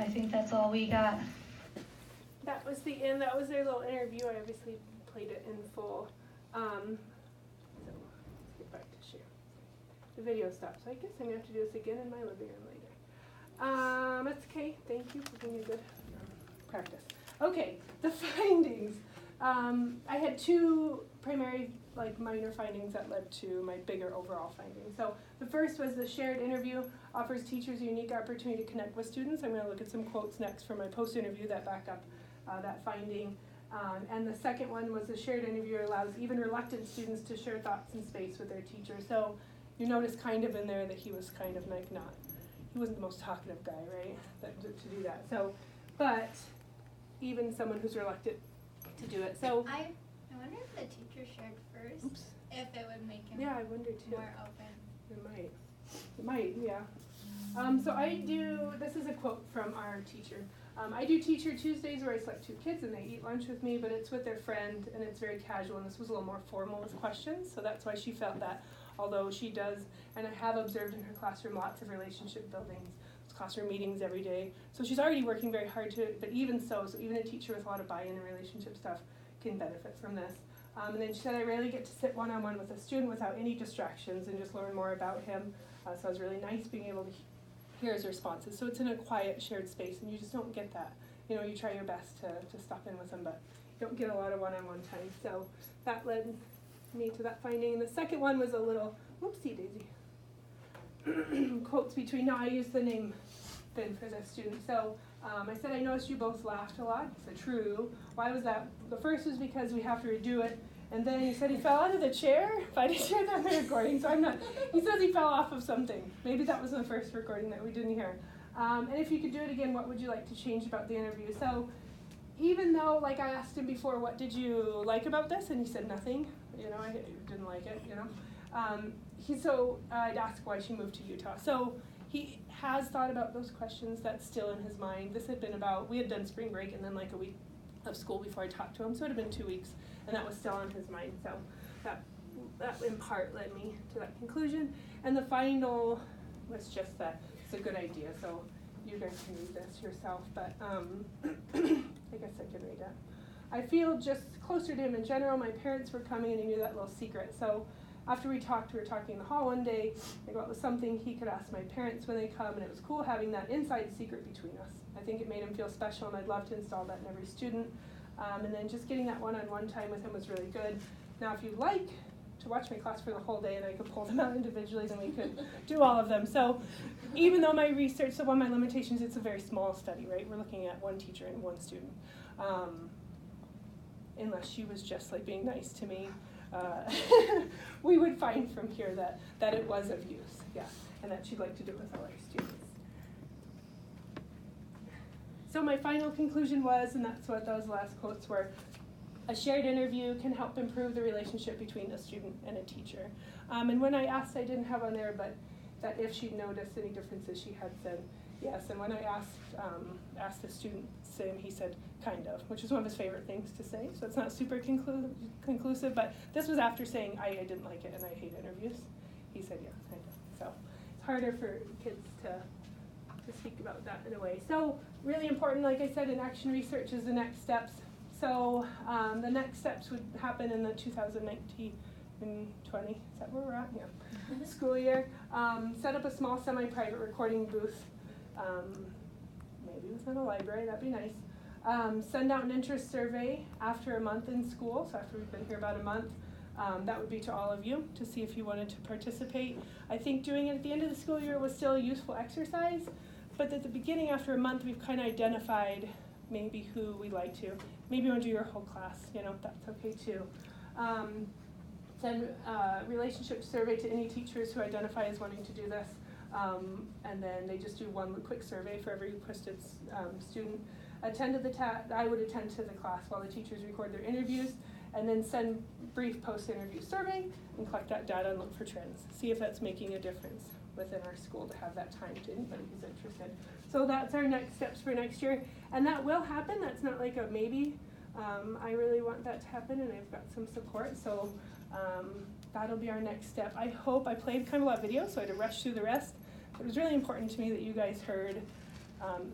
I think that's all we got. That was the end. That was their little interview. I obviously played it in full. So let's get back to share. The video stopped, so I guess I'm going to have to do this again in my living room later. That's okay. Thank you for being a good practice. Okay, the findings. I had two primary, minor findings that led to my bigger overall findings. So the first was the shared interview offers teachers a unique opportunity to connect with students. I'm going to look at some quotes next from my post-interview that back up that finding. And the second one was the shared interview allows even reluctant students to share thoughts in space with their teacher. So you notice kind of in there that he was kind of he wasn't the most talkative guy, right, to do that. So, but even someone who's reluctant to do it. So I wonder if the teacher shared first, oops. If it would make him I wonder too. more open. It might, yeah. So this is a quote from our teacher. I do Teacher Tuesdays where I select 2 kids and they eat lunch with me, but it's with their friend and it's very casual, and this was a little more formal with questions, so that's why she felt that, although she does, and I have observed in her classroom lots of relationship buildings, classroom meetings every day, so she's already working very hard to, but even so even a teacher with a lot of buy-in and relationship stuff can benefit from this. And then she said, I rarely get to sit one-on-one with a student without any distractions and just learn more about him, so it was really nice being able to hear his responses. So it's in a quiet, shared space, and you just don't get that. You try your best to stop in with him, but you don't get a lot of one-on-one time. So that led me to that finding. And the second one was a little, whoopsie daisy, quotes between, I used the name Finn for the student. So I said, I noticed you both laughed a lot. He said, true. Why was that? The first was because we have to redo it. And then he said he fell out of the chair. If I didn't hear that in the recording, so I'm not. He says he fell off of something. Maybe that was the first recording that we didn't hear. And if you could do it again, what would you like to change about the interview? So even though, I asked him before, what did you like about this? And he said nothing. I didn't like it, I'd ask why she moved to Utah. So he has thought about those questions. That's still in his mind. This had been we had done spring break and then a week of school before I talked to him, so it had been 2 weeks. And that was still on his mind, so that in part led me to that conclusion. And the final was just that it's a good idea, so you guys can read this yourself, but I guess I can read it. I feel just closer to him in general. My parents were coming and he knew that little secret, so after we were talking in the hall one day, I thought it was something he could ask my parents when they come, and it was cool having that inside secret between us. I think it made him feel special, and I'd love to install that in every student. And then just getting that one-on-one time with him was really good. Now, if you'd like to watch my class for the whole day and I could pull them out individually, then we could do all of them. So even though my research, so one of my limitations, it's a very small study, right? We're looking at one teacher and one student. Unless she was just being nice to me, we would find from here that it was of use, yeah, and that she'd like to do it with all our students. So my final conclusion was, and that's what those last quotes were, a shared interview can help improve the relationship between a student and a teacher. And when I asked, I didn't have on there, but that if she'd noticed any differences, she had said yes. And when I asked the student, Sim, he said kind of, which is one of his favorite things to say. So it's not super conclusive, but this was after saying I didn't like it and I hate interviews. He said yeah, kind of. So it's harder for kids to speak about that in a way. So really important, like I said, in action research is the next steps. So the next steps would happen in the 2019 and 20, is that where we're at? Yeah. School year. Set up a small semi-private recording booth, maybe within a library, that'd be nice. Send out an interest survey after a month in school, so after we've been here about a month. That would be to all of you to see if you wanted to participate. I think doing it at the end of the school year was still a useful exercise, but at the beginning, after a month, we've kind of identified maybe who we'd like to. Maybe you want to do your whole class, that's okay too. Send a relationship survey to any teachers who identify as wanting to do this. And then they just do one quick survey for every requested student. I would attend to the class while the teachers record their interviews, and then send brief post-interview survey and collect that data and look for trends. See if that's making a difference within our school to have that time to anybody who's interested. So that's our next steps for next year, and that will happen. That's not like a maybe. I really want that to happen, and I've got some support, so that'll be our next step. I hope I played kind of a lot of video, so I had to rush through the rest. It was really important to me that you guys heard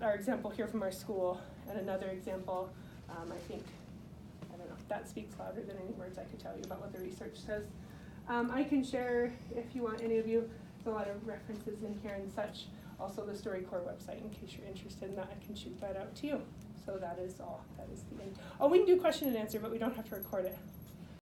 our example here from our school, and another example, I think, I don't know, that speaks louder than any words I could tell you about what the research says. I can share, if you want, any of you, there's a lot of references in here and such. Also the StoryCorps website, in case you're interested in that, I can shoot that out to you. So that is all, that is the end. Oh, we can do question and answer, but we don't have to record it.